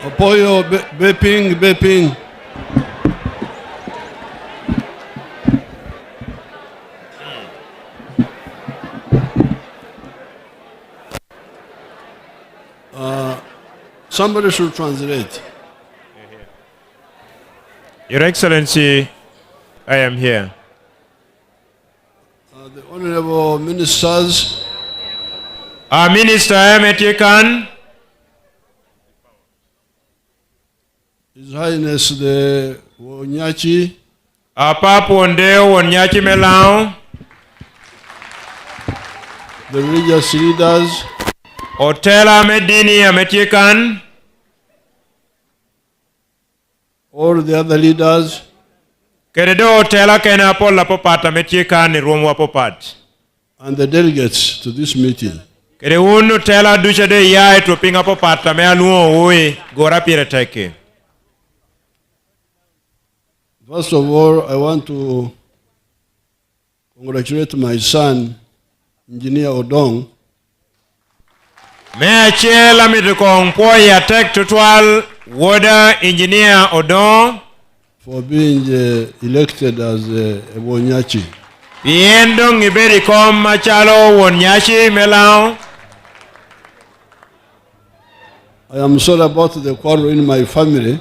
Apoyo, beeping. Somebody should translate. Your Excellency, I am here. The honorable ministers, Our Minister Metyekan, His Highness the Wonyachi, our Papa Wondeo Wonyachi Melao, the religious leaders, Otela Medini Metyekan, all the other leaders, Keredo Otela Kena Pola Popata Metyekan Rumwa Popat, and the delegates to this meeting. Kere unu Tela Dushade Yai Tropinga Popata Mealuo Ui Gora Pireteke. First of all, I want to congratulate my son, Engineer Odong, Mea Chela Mitukong Poya Tek Tutual Water Engineer Odong, for being elected as a Wonyachi. Piendong Iberi Kom Machalo Wonyachi Melao. I am sorry about the quarrel in my family.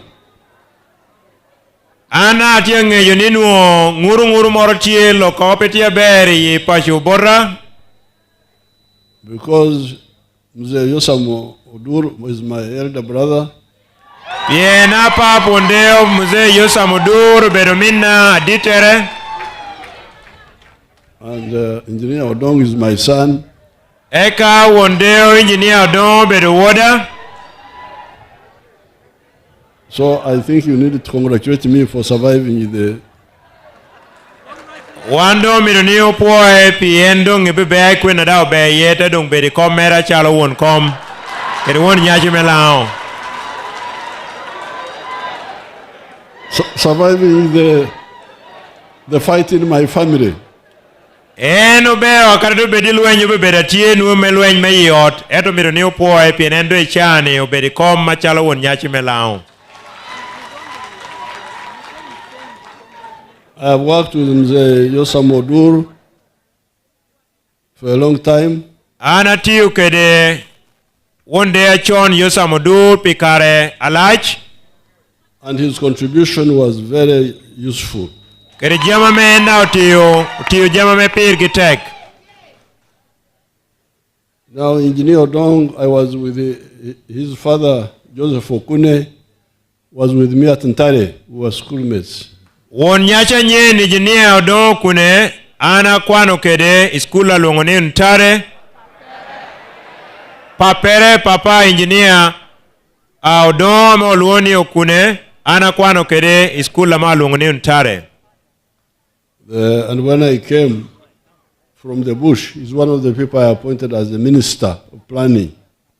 Ana tienge yuninu nguru morotie lo kopetia beri pashu borra. Because Mzee Yosamo Odur is my elder brother. Piena pa pondeo Mzee Yosamudur Beromina Aditere. And Engineer Odong is my son. Eka wondeo Engineer Odong Beruwoda. So I think you need to congratulate me for surviving the... Wando mironio poe piendo ngibebe kwena dao be yete dong beri kom mera chalo won kom. Kere won nyaji melao. Surviving the fight in my family. Eno be akardo bedi luenyo be beratie nu melueny meyot. Eto mironio poe pienendo e chane obedi kom machalo won nyaji melao. I have worked with Mzee Yosamo Odur for a long time. Ana tiu kede one day chon Yosamudur pikare alach. And his contribution was very useful. Kede jama me na tiu jama me pir gitek. Now, Engineer Odong, I was with his father, Joseph Okune, was with me at Ntare. We were schoolmates. Won nyacha nyen Engineer Odong kune ana kwano kede iskula longone Ntare. Papere papa Engineer Odong olwoni okune ana kwano kede iskula ma longone Ntare. And when I came from the bush, he's one of the people I appointed as the Minister of Planning.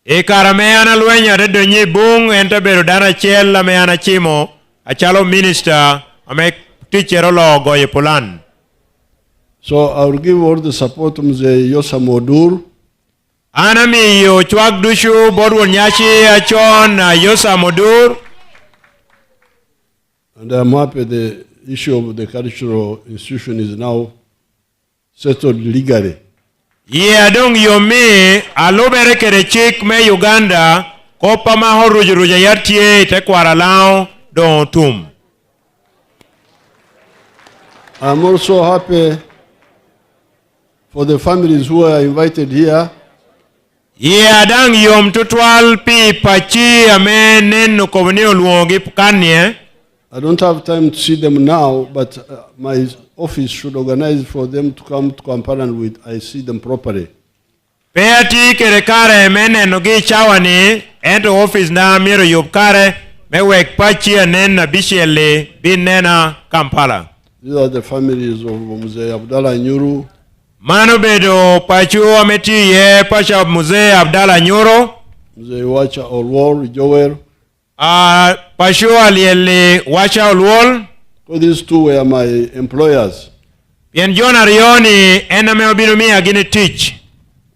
Karame ana luenya redo nyi bung enta bero dana chela me ana chimo achalo minister ame teacher lo goye pulan. So I will give all the support to Mzee Yosamo Odur. Ana mi yo chwag dushu bodu nyashi achon Yosamo Odur. And I'm happy the issue of the cultural institution is now settled legally. Yeah, dong yo me alobere kere chik me Uganda kopa maho ruja yatie te kwaralao don tum. I'm also happy for the families who are invited here. Yeah, dang yom tutwal pi pachi amenen no komunio luongi kanye. I don't have time to see them now, but my office should organize for them to come to Kampala and I see them properly. Peati kere kare mene nogi chawani ento office na miro yub kare mewek pachi anen na bishele bin nena Kampala. These are the families of Mzee Abdallah Nyuru. Mano bedo pachu ameti ye pacha Mzee Abdallah Nyuru. Mzee Wacha Olwol, Joel. Pachu aliele Wacha Olwol. So these two were my employers. Yen Jona Rioni ena meobinu miya gini teach.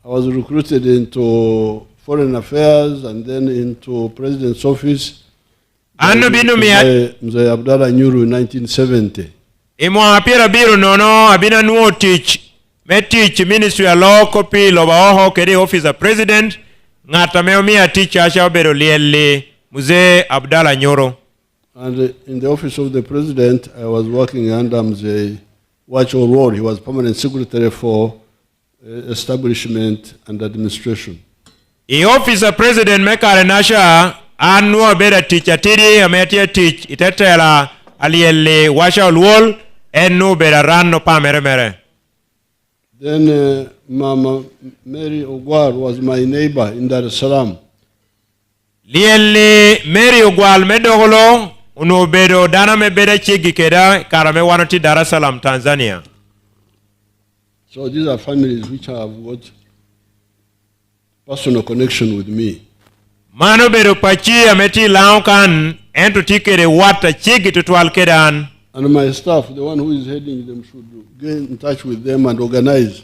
I was recruited into foreign affairs and then into president's office Anu binu miya. Mzee Abdallah Nyuru in 1970. Imo apira biru nono abina nuo teach. Me teach Ministry of Law copy loba oho kedi Office of President. Ngata meo miya teach asha obero lieli Mzee Abdallah Nyuru. And in the Office of the President, I was working under Mzee Wacho Road. He was permanent secretary for establishment and administration. I Office of President mekare nasha annuo beda teach atiri ametia teach itetela alieli washa ulwol enu beda ranno pa mere. Then Mama Mary Ogwar was my neighbor in Dar es Salaam. Lieli Mary Ogwal medogolo unu bedo dana me beda chigi keda karame wanoti Dar es Salaam, Tanzania. So these are families which have got personal connection with me. Mano bedo pachi ameti launkan ento tikere wata chigi tutual kedan. And my staff, the one who is heading them, should get in touch with them and organize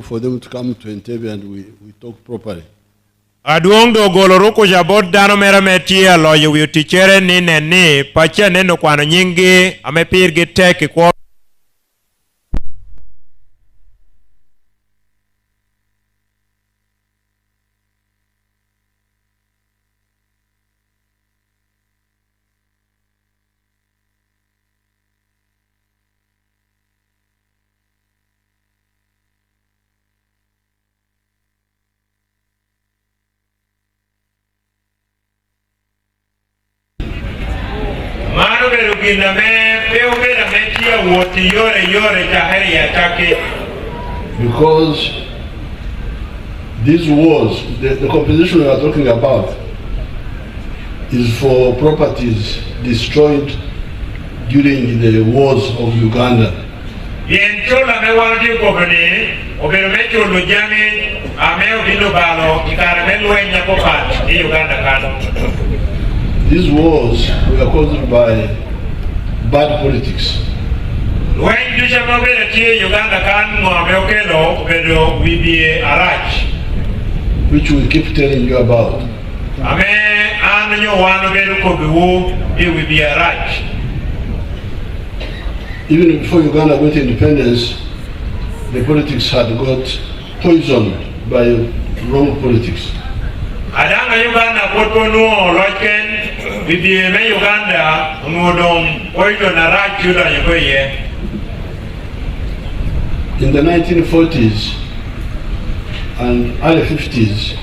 for them to come to Entebbe and we talk properly. Aduong do goloruko jabot dano mera metia loyo wi tichere ni neni pacha neno kwano nyingi amepir gi teki kwa because these wars, the composition we are talking about is for properties destroyed during the wars of Uganda. These wars were caused by bad politics. Which we keep telling you about. Even before Uganda got independence, the politics had got poisoned by wrong politics. Adanga Uganda kotonuo loken bibieme Uganda ngudong oito na rachuda yokoye. In the 1940s and early 50s,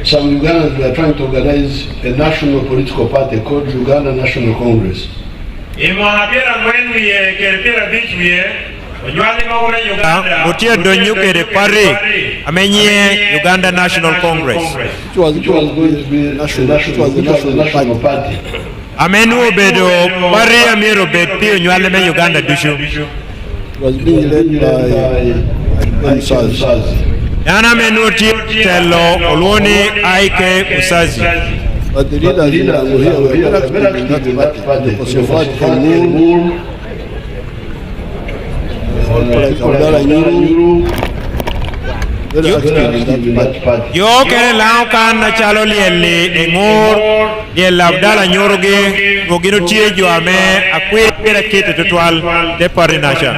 some Ugandans were trying to organize a national political party called Uganda National Congress. Mutia donyuke de Paris amenye Uganda National Congress. It was going to be national party. Amenu bedo Paris amiro bepi onywale me Uganda dushu. It was being led by Museveni. Yana menuti telo oloni aike Usazi. But the leaders were here were very active in that party. Yo kere laukan na chalo lieli engor liel Abdallah Nyuru ge gogino tie jo ame akwe pera kete tutual de parinasha.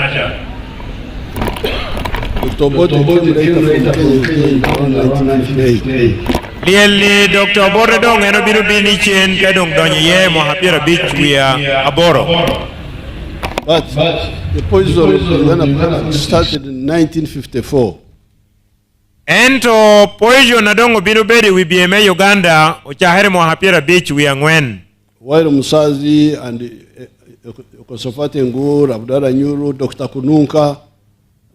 Lieli Dr. Bore dong eno biru bini chen kadong donye ye mo hapira bich wia aboro. But the poison started in 1954. Ento poison na dongo biru bedi wibieme Uganda uchahere mo hapira bich wia ngwen. While Musazi and Kosofati Ngur, Abdallah Nyuru, Dr. Kununka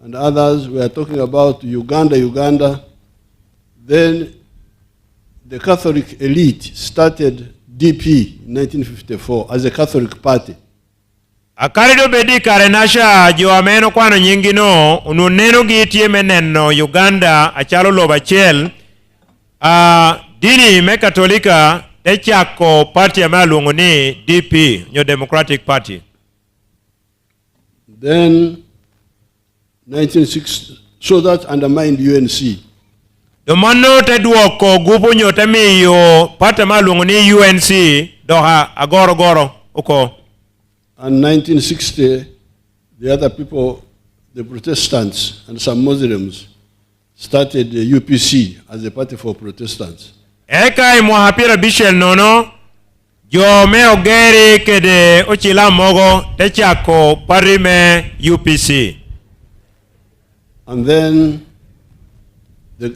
and others were talking about Uganda. Then the Catholic elite started DP in 1954 as a Catholic party. Akarido bedi karenasha jo ameno kwano nyingino ununeno gitie meneno Uganda achalo lobachel dini me katolika echako party amalungu ni DP, New Democratic Party. Then 1960, so that undermined UNC. Yomano te duoko gupo nyote miyo pata malungo ni UNC doha agoro goro uko. And 1960, the other people, the Protestants and some Muslims, started the UPC as a party for Protestants. Eka imwahapira bishel nono, jo me ogeri kede ochila mogo techako parime UPC. And then the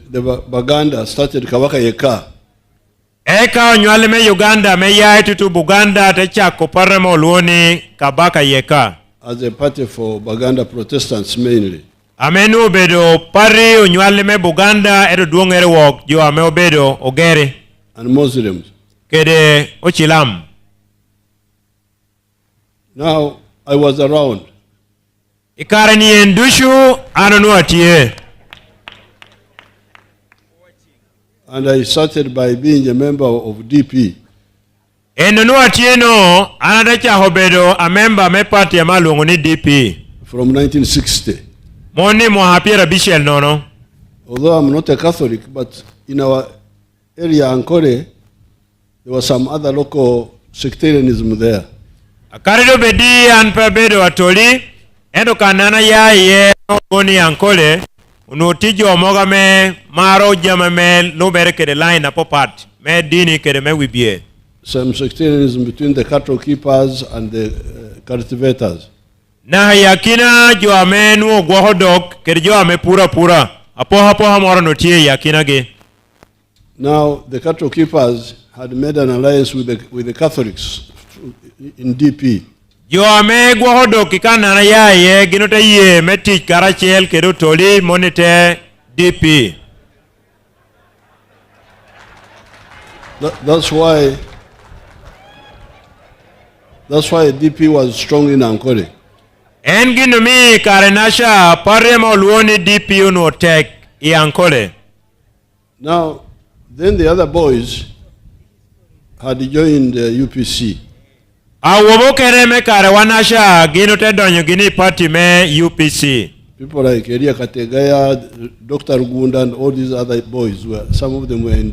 Baganda started Kawaka Yeka. Eka onywale me Uganda me yae tutu Buganda techako parime oluoni Kabaka Yeka. As a party for Baganda Protestants mainly. Amenu bedo pari onywale me Buganda edo duongere wok jo ame obedo ogeri. And Muslims. Kede ochilam. Now, I was around. Ikare ni endushu anonu atie. And I started by being a member of DP. Endonu atie no anadacha hobedo a member me party ya malungu ni DP. From 1960. Moni mwahapira bishel nono. Although I'm not a Catholic, but in our area, Ankole, there was some other local sectarianism there. Akarido bedi anpebedo atoli, endo kanana ya ye goni Ankole, unotijo omoga me maro jama me lubere kede line apopat, me dini kede me wibie. Some sectarianism between the cattle keepers and the cultivators. Na yakina jo amenu gwohodok kede jo ame pura. Apoha moro notie yakina ge. Now, the cattle keepers had made an alliance with the Catholics in DP. Jo ame gwohodok ikana na yaye ginote ye metich karachel kedo toli monite DP. That's why DP was strong in Ankole. En gino mi karenasha parema oluoni DP uno tek I Ankole. Now, then the other boys had joined the UPC. Awobo kere me kare wanasha gino te donyo gini party me UPC. People like Elia Kategaya, Dr. Gunda, and all these other boys, some of them were in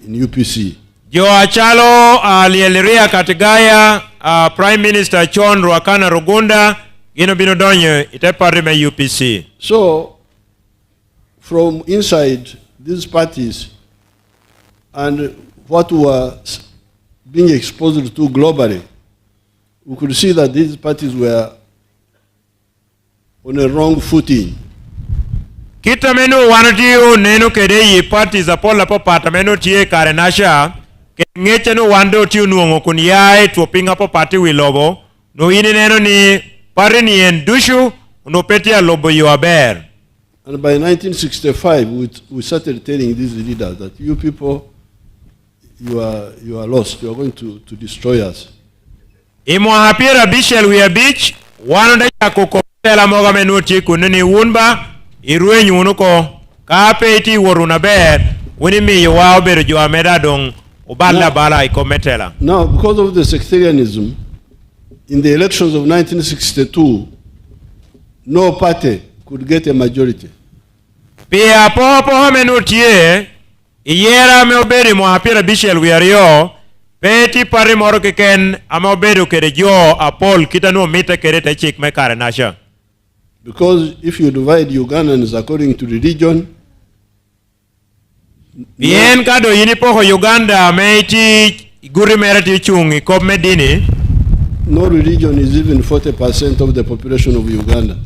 UPC. Jo achalo Lira Kategaya, Prime Minister John Rwakana Rugunda, gino bino donyo ite party me UPC. So, from inside these parties and what were being exposed to globally, we could see that these parties were on a wrong footing. Kita menu wanatiu nenu kede yi parties apola popata menu tie karenasha ngeche no wando tiu nuongo kunyae tuopinga popati wilobo no ini neno ni pari ni endushu unopetia lobo yuaber. And by 1965, we started telling these leaders that you people, you are lost. You are going to destroy us. Imo hapira bishel wia beach, wanonda ya kukopela moga menuti kunini unba, irue nyunuko, kape iti waruna ber, unimi yuwao beru jua medadong, ubala bala ikometela. Now, because of the sectarianism, in the elections of 1962, no party could get a majority. Pia poho menutie, iyera meoberi mohapira bishel wiario, peti pari moro keken ameoberu kere jo apol kita no mita kere te chik me kare nasha. Because if you divide Ugandans according to religion, bien kado yini poho Uganda meiti guri merati chungi kop medini. No religion is even 40% of the population of Uganda.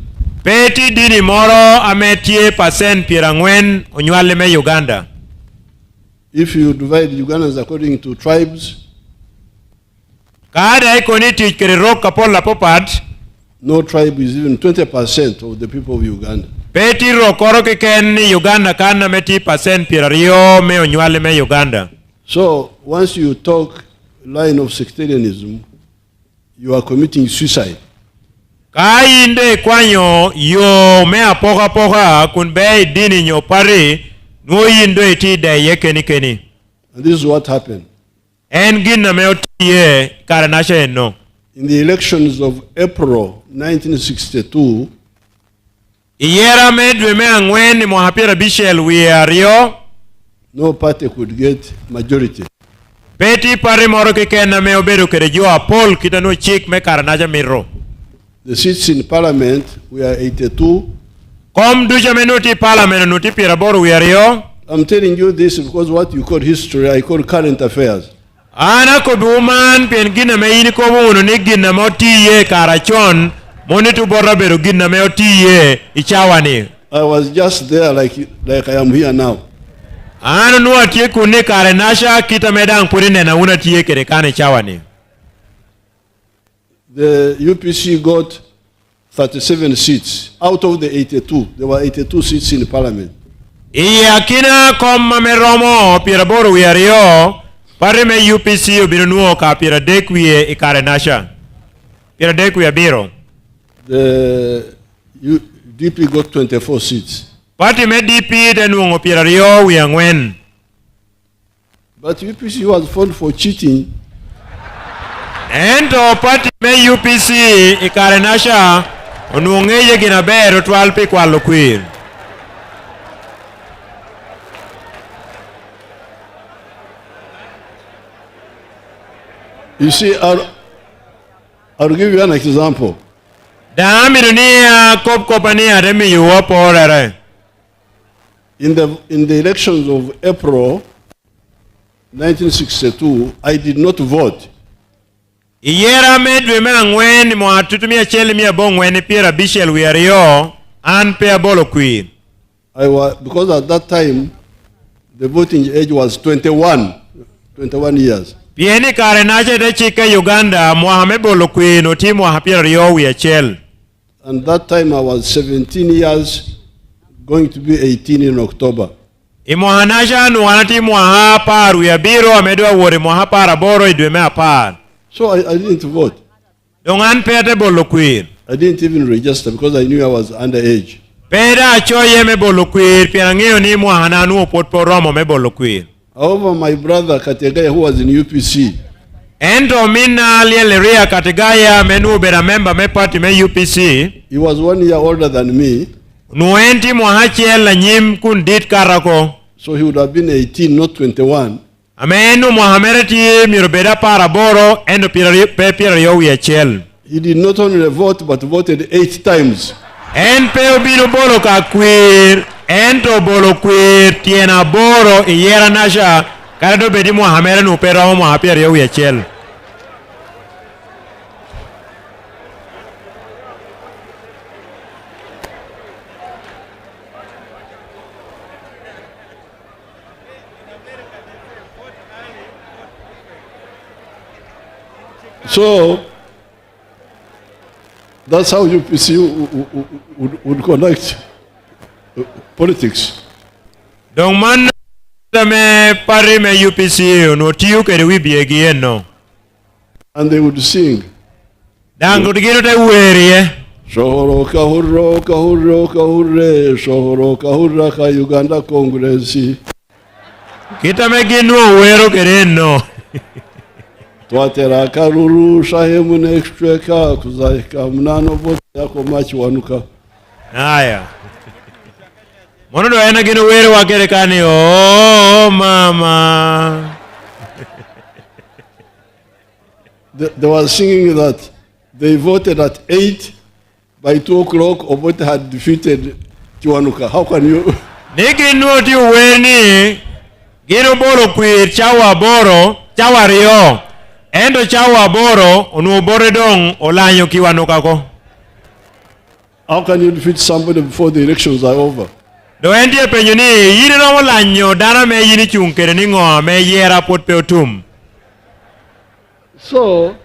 Peti dini moro ametie percent pirangwen onywale me Uganda. If you divide Ugandans according to tribes, kada ikoni tich kere rock kapola popat, no tribe is even 20% of the people of Uganda. Peti rokoro keken ni Uganda kana meti percent pirario me onywale me Uganda. So once you talk line of sectarianism, you are committing suicide. Kainde kwanyo yo mea poka kunbe dini nyo pari no yindo iti de yekeni keni. And this is what happened. En gina meo tiye karanasha eno. In the elections of April 1962, Iyera medwe me angweni mohapira bishel wiario. no party could get majority. Peti pare moro kikenda me obedo kere jo apol kita no chik me karanacha mirro. The seats in parliament were 82. Kom duja menuti parliament nuti piraboro wiario. I'm telling you this because what you call history, I call current affairs. Ana ko duman pen gina me ini ko uno ni gina motiye karachon monitu borra bedo gina me otiye ichawani. I was just there like I am here now. Ana nuwa tiye kune karenasha kita medang purine na una tiye kere kane chawani. The UPC got 37 seats. Out of the 82, there were 82 seats in parliament. Iya kina komma meromo piraboro wiario pare me UPC obinuo ka piradekwie ikarenasha. Piradekwie biro. The DP got 24 seats. Party me DP tenuongo pirario wiangwen. But UPC was found for cheating. Ento party me UPC ikarenasha onuongeye gina bero twalpi kwa lokwir. You see, I'll give you an example. In the elections of April 1962, I did not vote. Because at that time, the voting age was 21 years. Pieni karenache de chika Uganda Mohamed Bolokwi no timu hapira rio wiachel. And that time I was 17 years, going to be 18 in October. Imohanasha nuanati muhapa ruyabiro amedwa wore muhapa raboro idweme apar. So I didn't vote. Dongan pete Bolokwi. I didn't even register because I knew I was underage. Peda choye me Bolokwi piangeo ni muhananu potporomo me Bolokwi. However, my brother Kategaya, who was in UPC, Endo mina Lira Kategaya menu bera member me party me UPC. He was 1 year older than me. Nuenti muhachiel la nyim kundit karako. So he would have been 18, not 21. Amenu muhamereti mirobeda paraboro endo pira wiachel. He did not only vote, but voted 8 times. En peo bino bolo ka queer, ento bolo queer, tiena boro, iera nasha, karado bedi muhamere no pera mo hapia rio wiachel. So that's how UPC would conduct politics. Dong man me pari me UPC no tiu kere wibiegi no. And they would sing. Dango digino te werie. Shohoro kahurro kahurro kahurre shohoro kahurra ka Uganda Congress. Kita me ginu wero kere no. Twatera karuru shahemu nextreka kuzaika mnano vote yako machi wanuka. Aya. Mono do ena gino wero wakere kani oh mama. They were singing that they voted at 8, by 2 o'clock Obote had defeated Kiwanuka. How can you? Niki nuoti weni gino boro kwir chawa boro chawa rio endo chawa boro onu bore dong olanyo Kiwanuka ko. How can you defeat somebody before the elections are over? Do endi e penyo ni yini no olanyo dara me yini chunkere ni ngo me yera pot pe otum. So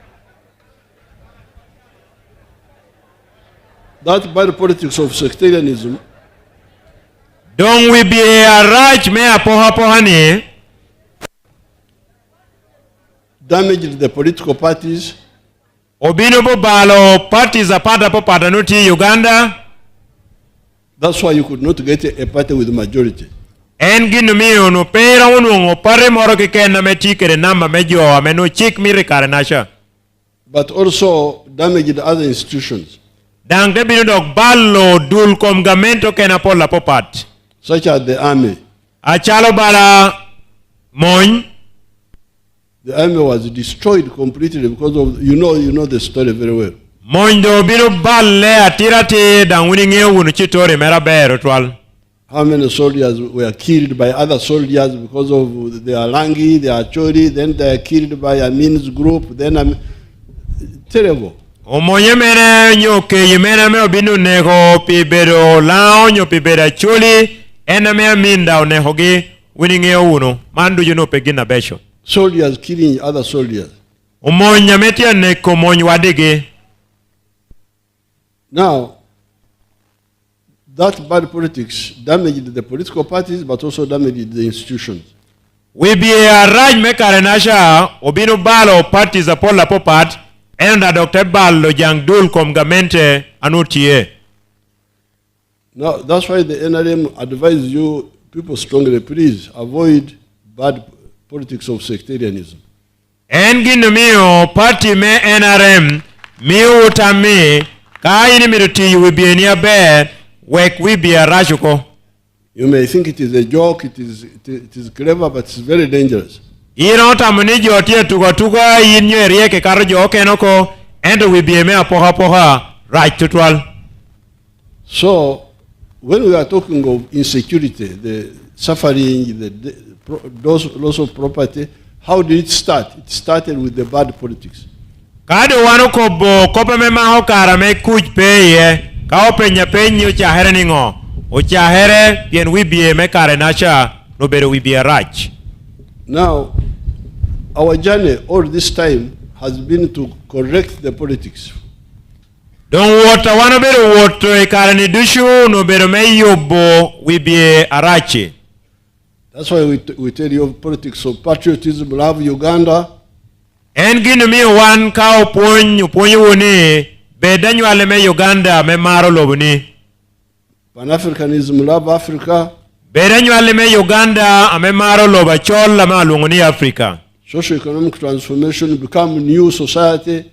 that by the politics of sectarianism, don't we be a right me apoha pohani damaged the political parties. Obino bo balo parties apata po patanuti Uganda. That's why you could not get a party with a majority. Engin mi no pera unwo pare moro ke kenna me tikere namba mejo ameno chik mi rekare nasha. But also damaged other institutions. Dang de bino dog ballo dul kom gamento kena pola popat. Such as the army. Achalo bala mon. The army was destroyed completely because of, you know the story very well. Mondo biro balle atirate danguni ngewunu chitore mera bero twal. How many soldiers were killed by other soldiers because of their Langi, their Chori, then they are killed by Amin's group, then terrible. Omonye mene nyoke yemena me obinu nego pibero lao nyo pibera choli ena me aminda onehogi winning uno mandu juno pegina besho. Soldiers killing other soldiers. Omonya metia neko monyi wadege. Now, that bad politics damaged the political parties but also damaged the institutions. We be a raj mekare nasha obinu balo parties apola popat enda Dr. Ballo jangdul kom gamente anutie. Now, that's why the NRM advises you, people strongly, please avoid bad politics of sectarianism. Engin mio party me NRM miu utami kaini miruti you will be near bed wek we be a rajuko. You may think it is a joke, it is clever, but it's very dangerous. Ino tamuni jotie tuga inyo rieke karo joke noko endo we be me poha right tutwal. So, when we are talking of insecurity, the suffering, the loss of property, how did it start? It started with the bad politics. Kado wano kobo kope me maho kara me kuj peye kao penya penyo chahere ningo o chahere pien wibie me kare nasha no bedo wibie rach. Now, our journey all this time has been to correct the politics. Don't water wano bedo water e kare ni dushu no bedo me yobo wibie arachi. That's why we tell you of politics of patriotism, love Uganda. Engin mi wan kao ponyo woni bedanyo ale me Uganda me maro lobuni. Pan-Africanism, love Africa. Bedanyo ale me Uganda ame maro loba chola ma lunguni Africa. Socio-economic transformation, become new society.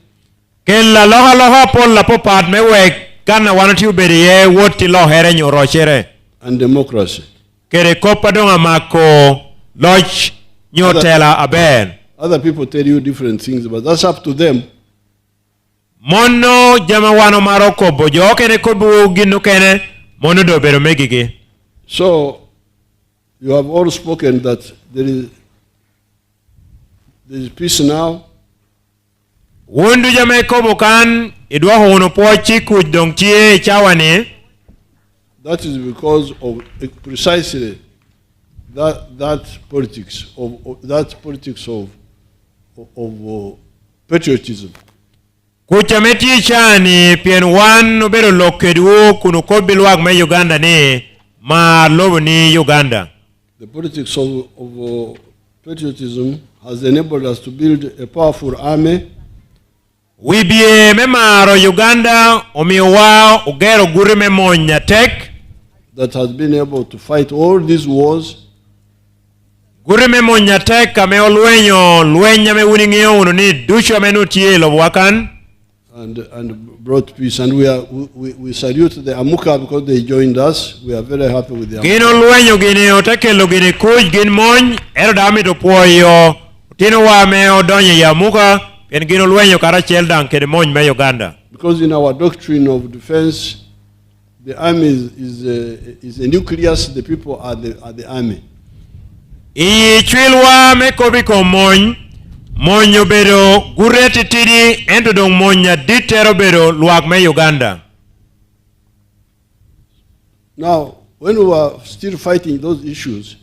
Kella loha pola popat me wek kana wanati uberiye woti lo here nyorochere. And democracy. Kere kopa donga mako loch nyotela aben. Other people tell you different things, but that's up to them. Mono jama wano maroko bojo kene kobu ginu kene mono do bero megige. So, you have all spoken that there is peace now. Wundu jama kobu kan idwa hono pochi kujongchie chawani. That is because of precisely that politics of patriotism. Kuchameti chani pien wan bero lokedu kunu kobilwag me Uganda ni ma lobu ni Uganda. The politics of patriotism has enabled us to build a powerful army. We be memaro Uganda omiwa ugero gurime monya tek that has been able to fight all these wars. Gurime monya tek ame olwenyo lwenya me winingio uno ni dusho menutie lo wakan and brought peace, and we salute the Amuka because they joined us. We are very happy with them. Gino lwenyo gine otakelo gine kuj gin mony ero dami to puoyo tino wa me odonye ya Amuka pen gino lwenyo karachel dan kede mony me Uganda. Because in our doctrine of defense, the army is a nucleus, the people are the army. Chilwa me kobiko mony monyo bedo gureti tidi ento dong monya ditero bedo luak me Uganda. Now, when we were still fighting those issues,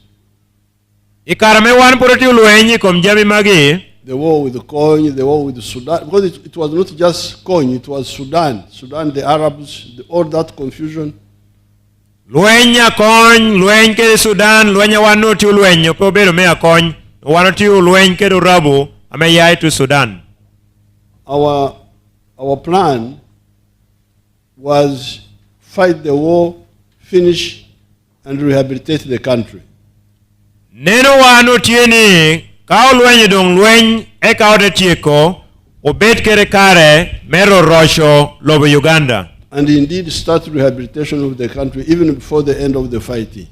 ikarame wan poroti ulwenyi kom jami magi, the war with the Kony, the war with the Sudan, because it was not just Kony, it was Sudan, the Arabs, all that confusion. Luenya kony, luen ke Sudan, luenya wanu ti ulwenyo po bedo mea kony, wanu ti ulwenyi ke rabu ame yai to Sudan. Our plan was fight the war, finish, and rehabilitate the country. Neno wanu tieni kao lwenyi dong lwenyi e kao de tieko obet kere kare mero rosho lobo Uganda. And indeed start rehabilitation of the country even before the end of the fighting.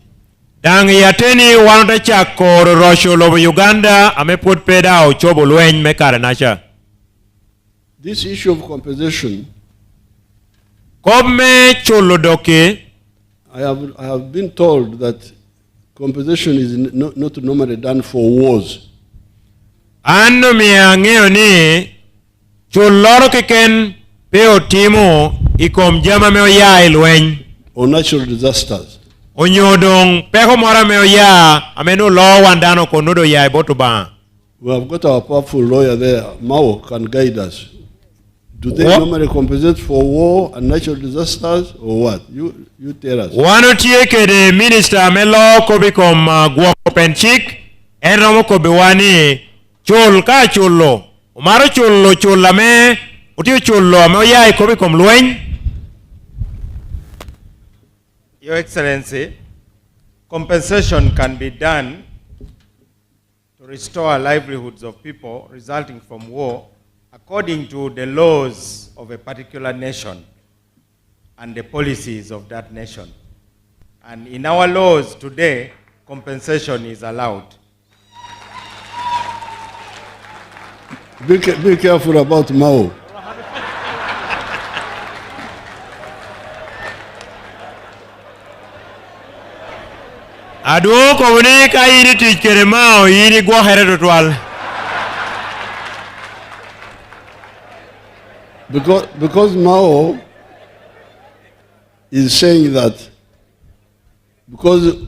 Dang yateni wanota chako rosho lobo Uganda ame put peda o chobo lweny me kare nacha. This issue of compensation, Kome chulo doke, I have been told that compensation is not normally done for wars. Ano mi ang'eyo ni chuloro kiken peo timo ikom jama me oya lweny. Or natural disasters. Onyodong peko mora me oya ameno lo wandano konudo ya boto ba. We have got our powerful lawyer there, Mao, can guide us. Do they What? normally compensate for war and natural disasters or what? You tell us. Wano tieke de minister melo kobi kom guoko penchik enromo kobi wani chul ka chulo. Umaro chulo me utio chulo me oya kobi kom lweny. Your Excellency, compensation can be done to restore livelihoods of people resulting from war according to the laws of a particular nation and the policies of that nation. And in our laws today, compensation is allowed. Be careful about Mao. Aduoko wuni ka iri tich kere mao iri gwo here tutwal. Because Mao is saying that, because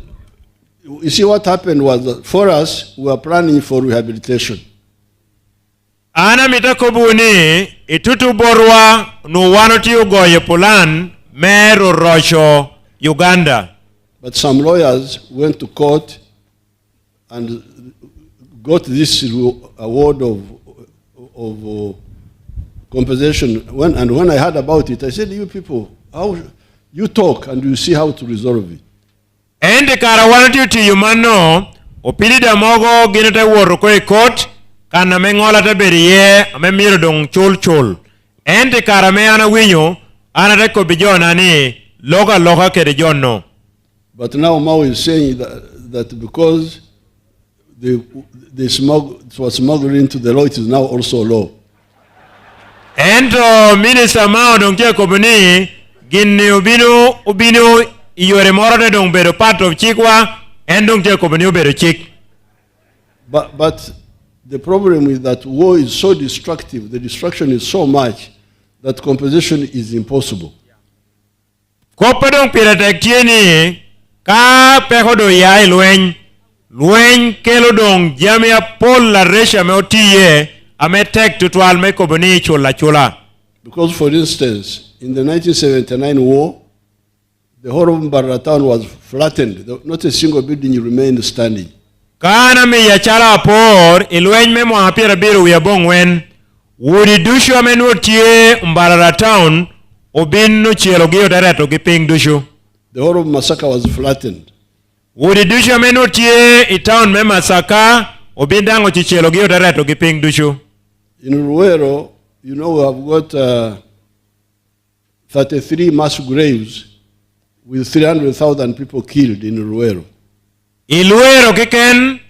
you see what happened was that for us, we were planning for rehabilitation. Ana mitakobuni itutu borwa no wanoti ugoye pulan meru rosho Uganda. But some lawyers went to court and got this award of compensation. When I heard about it, I said, you people, how you talk and you see how to resolve it. Endi kara wanoti uti yumano opili da mogo ginete woro kwe court kana mengola taberiye ame miro dong chul. Endi kara me ana winyo ana teko bijona ni loka kere jono. But now Mao is saying that because it was smuggled into the law, it is now also law. Ento Minister Mao dong tia kobuni ginni ubinu iyore morode dong bedo part of chikwa endong tia kobuni ubedo chik. But the problem is that war is so destructive, the destruction is so much that compensation is impossible. Kopa dong piratek tieni ka pehodo ya lweny kelo dong jamia pol la resha me otiye ametek tutwal me kobuni chula. Because for instance, in the 1979 war, the whole of Mbarara town was flattened. Not a single building remained standing. Kana mi ya chala por ilweny me mwa pira biru ya bongwen wudi dushu amenuotie Mbarara town obinu chielo giyo tareto giping dushu. The whole of Masaka was flattened. Wudi dushu amenuotie I town me Masaka obindango chielo giyo tareto giping dushu. In Ruero, you know, we have got 33 mass graves with 300,000 people killed in Ruero. Iluero kiken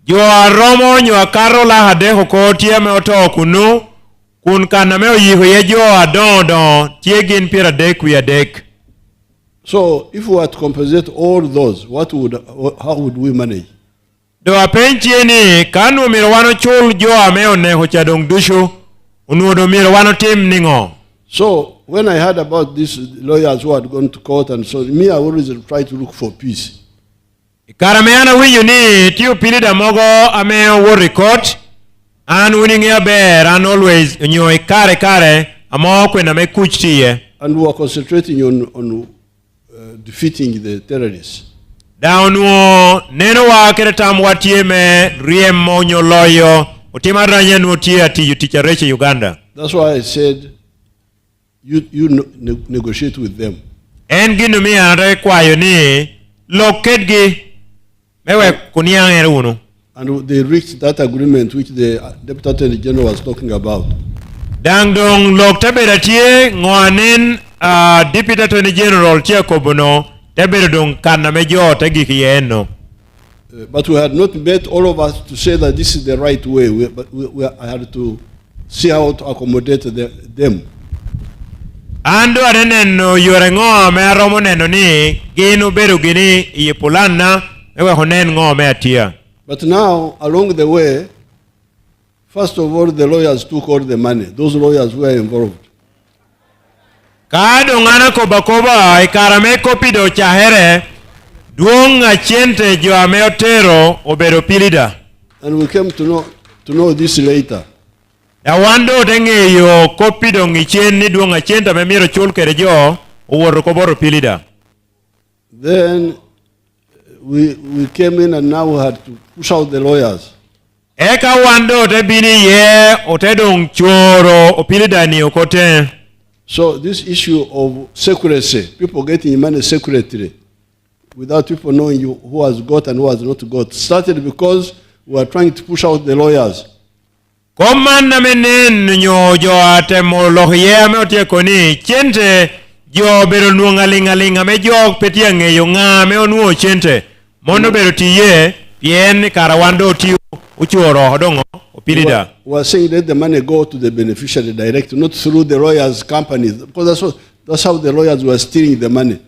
jo aromo nyo karola hadeho ko tieme oto kunu kun kana me oyiho ye jo adondo tiegin pira dek wi adek. So if we had to compensate all those, how would we manage? Do apenchi ni kanu miro wano chul jo ameo neho chadong dushu unuodo miro wano tim ningo. So when I heard about these lawyers who had gone to court and so, me, I always try to look for peace. Karameana winyu ni tiu pilida mogo ameo wo record and winning ya bear and always nyo kare amo kwenda me kuchtiye. And we are concentrating on defeating the terrorists. Downwo neno wa keretam watie me riem monyo loyo utima ranya nuotie ati yutichareche Uganda. That's why I said you negotiate with them. En ginu mi anare kwayo ni lokedgi mewe kuniang unu. And they reached that agreement which the Deputy Attorney General was talking about. Dangdong lok taberatie ngwanen Deputy Attorney General chia kobono taberdong kana mejo tagiki yeno. But we had not met all of us to say that this is the right way. I had to see how to accommodate them. Ando adeneno yore ngo me romo neno ni ginu beru gini yepulana ewe honen ngo me atia. But now, along the way, first of all, the lawyers took all the money. Those lawyers were involved. Kado ngana koba ikarame kopido chahere duonga chente jo ameotero obero pilida. And we came to know this later. Ya wando tenge yo kopido ngichen ni duonga chente memiro chul kere jo oworo koboro pilida. Then we came in and now we had to push out the lawyers. Eka wando te bini ye otedong choro opilida ni okote. So this issue of secrecy, people getting money secretly, without people knowing who has got and who has not got, started because we are trying to push out the lawyers. Komanda menen nyo jo atemo lohye me otie koni chente jo bero nuonga linga me jo petia ngeyo nga me onuo chente mono bero tiye pien karawando tiu uchoro hodongo opilida. We are saying let the money go to the beneficiary direct, not through the lawyers' companies, because that's how the lawyers were stealing the money.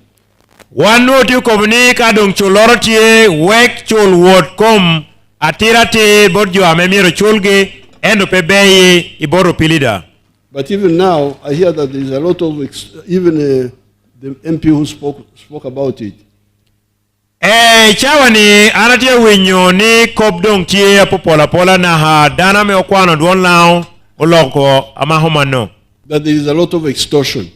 Wanu tiu komuni kadong chuloro tie wek chul wot kom atirate bodjo amemiro chulge endo pebeye iboro pilida. But even now, I hear that there is a lot of, even the MP who spoke about it. Chawani anatia winyo ni kopdong tie pola na ha dana me okwano duon lao oloko amahomano. That there is a lot of extortion.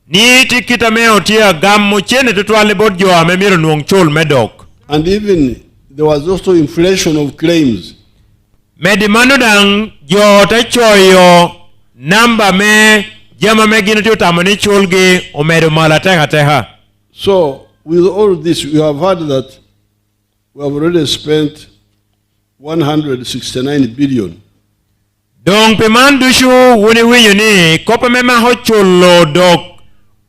Ni tikita me otia gammo chene tutwale bodjo amemiro nuong chul medok. And even there was also inflation of claims. Medimano dang jo te choyo namba me jama me gino tiu tamani chulgi omedo malateha teha. So with all this, we have heard that we have already spent 169 billion. Dong pemandushu wuni winyo ni kopa mema hochulo dok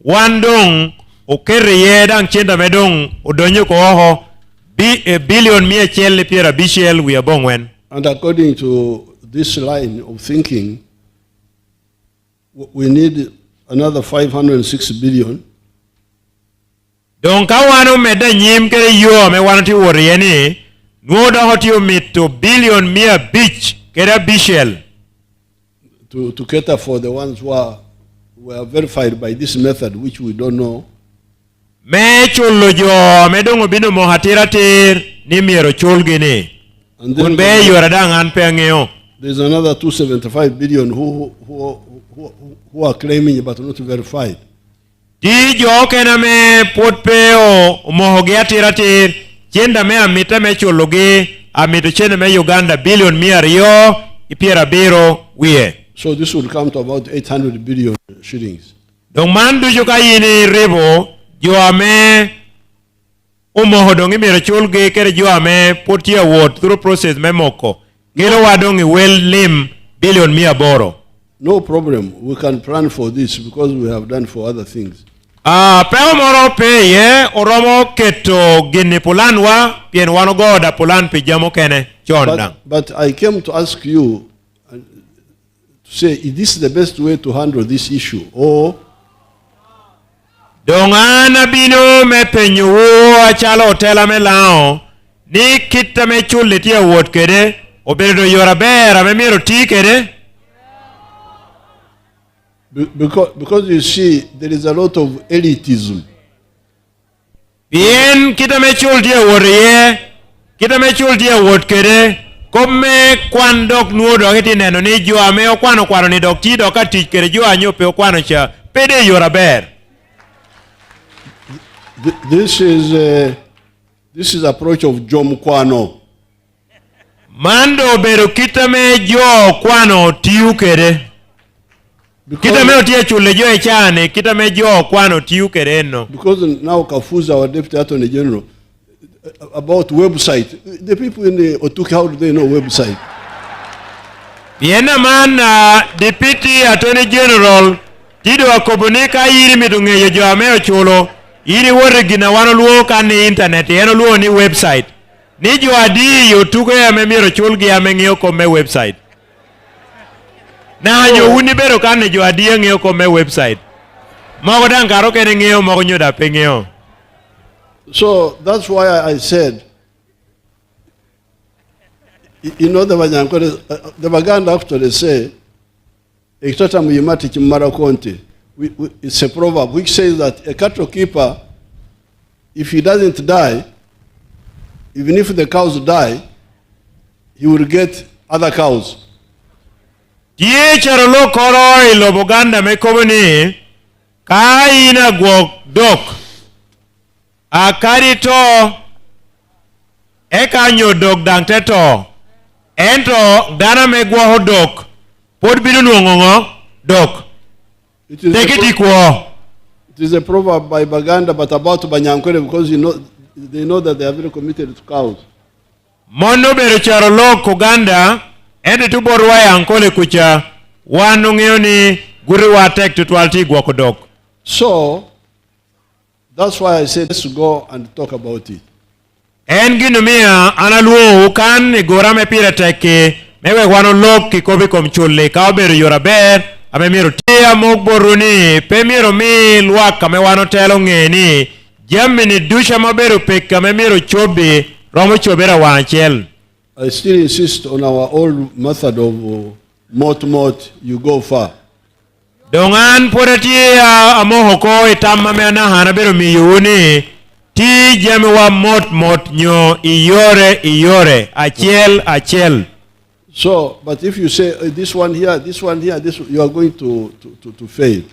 wandong okere yedang chenda medong odonyo ko oho billion mia chel piera bishel we abongwen. And according to this line of thinking, we need another 506 billion. Don kawano meda nyim kere yo me wanati worieni nuoda hotio mito billion mia beach kere bishel to cater for the ones who were verified by this method, which we don't know. Me chulo jo me dongo bino mohatira tir ni miero chulgini. And then unbe yoradang anpengeo. There's another 275 billion who are claiming but not verified. Di jo kena me potpeo mohogia tiratir chenda me amita me chulugi amito chenda me Uganda billion mia rio ipiera biro wie. So this will come to about 800 billion shillings. Dong mandu joka yini ribo jo ame umohodongi mira chulgi kere jo ame potia wot through process memoko gero wadongi well lim billion mia boro. No problem. We can plan for this because we have done for other things. Peo moro pe ye oromo keto gini pulanwa pien wano goda pulan pijamo kene chondang. But I came to ask you to say, is this the best way to handle this issue? Or dongana bino me penyuwo achalo hotela me lao ni kita me chulitia wot kede obedo yorabera me miro ti kede. Because you see, there is a lot of elitism. Bien kita me chultia woriye kita me chultia wot kede komme kwandok nuodo kiti neno ni jo ame okwano ni dokti doka tich kede jo anyope okwano cha pede yoraber. This is approach of Jom Kwano. Mando bero kita me jo kwano tiu kede. Kita me otie chule jo echane kita me jo kwano tiu kede no. Because now Kafuza, our Deputy Attorney General, about website. The people in the Otuki, how do they know website? Piena man Deputy Attorney General tido akobonika iri midunge jo ame ochulo iri worigina wano luo kani internet yeno luo ni website ni jo adi yo tuko ya memiro chulgi ya meng'io kome website. Na yo uni bero kane jo adi ya ng'io kome website. Mogo dang karo kene ng'io mogo nyoda pe ng'io. So that's why I said, you know, the Baganda actually say, Ekitata muyimati chimara konti. It's a proverb which says that a cattle keeper, if he doesn't die, even if the cows die, he will get other cows. Tie charolo koro ilo Buganda mekobuni kaina gwok dok akari to ekanyo dok dang teto ento dana megwa dok pod binu nuongongo dok It is a proverb by Baganda, but about Banyankwere, because they know that they are very committed to cows. Mono bero charolo Kuganda ente tuborwa yankole kucha wanu ngioni guri watek tutwalti gwok dok. So that's why I said let's go and talk about it. Enginumia analuo ukan igora mepira teke mewe wano lok kikobi komchule kaoberu yoraber amemiro tia mogboruni pemiro mi luaka me wano telo ngeni jamini dusha maberu peka memiro chobi romo chobera wanchel. I still insist on our old method of mot, you go far. Dongan poratia amohoko itama me anahana beru miyuni ti jamewa mot nyo iyore achel. So, but if you say this one here, you are going to fail.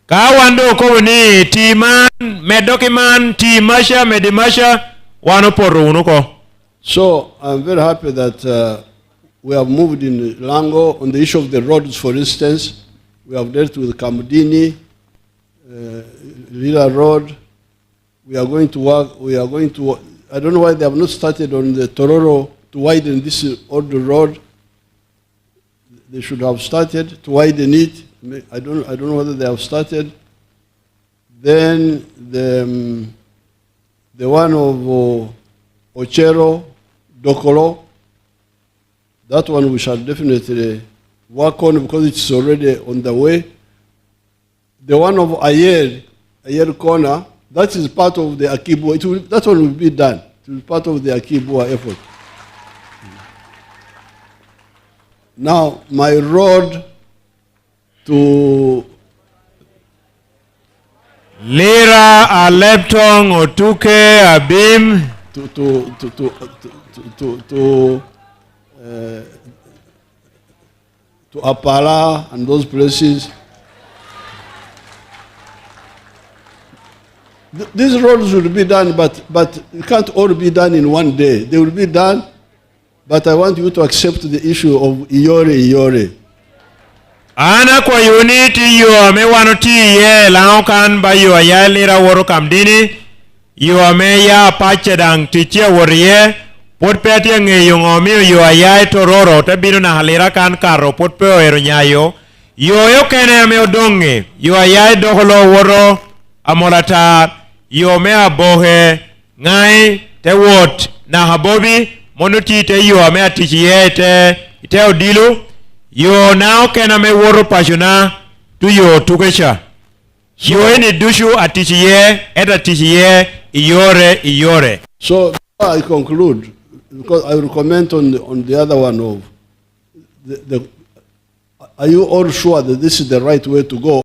Kawando ko ni timan medokiman timasha medimasha wano poruno ko. So I'm very happy that we have moved in Lango on the issue of the roads. For instance, we have dealt with Kamudini, Lira Road. We are going to work. I don't know why they have not started on the Tororo to widen this old road. They should have started to widen it. I don't know whether they have started. Then the one of Ochero, Dokolo, that one we shall definitely work on because it's already on the way. The one of Ayer Corner, that is part of the Akibua. That one will be done. It will be part of the Akibua effort. Now, my road to Lira, Aleptong, Otuke, Abim, to Apala and those places. These roads will be done, but it can't all be done in one day. They will be done, but I want you to accept the issue of Iyore. Ana kwa unity yo me wano ti ye laukan ba yo ya Lira woro kamdini yo me ya pache dang tiche woriye pot peti nge yo ngomi yo ya tororo te binu na halira kan karo pot pe ero nyayo yo kene me odonge yo ya doholo woro amolata yo me abohe ngai te wot na habobi monuti te yo me atichiye te odilu yo now kena me woro pashuna tu yo tukesha yo eni dushu atichiye eta tichiye iyore. So I conclude because I will comment on the other one of are you all sure that this is the right way to go?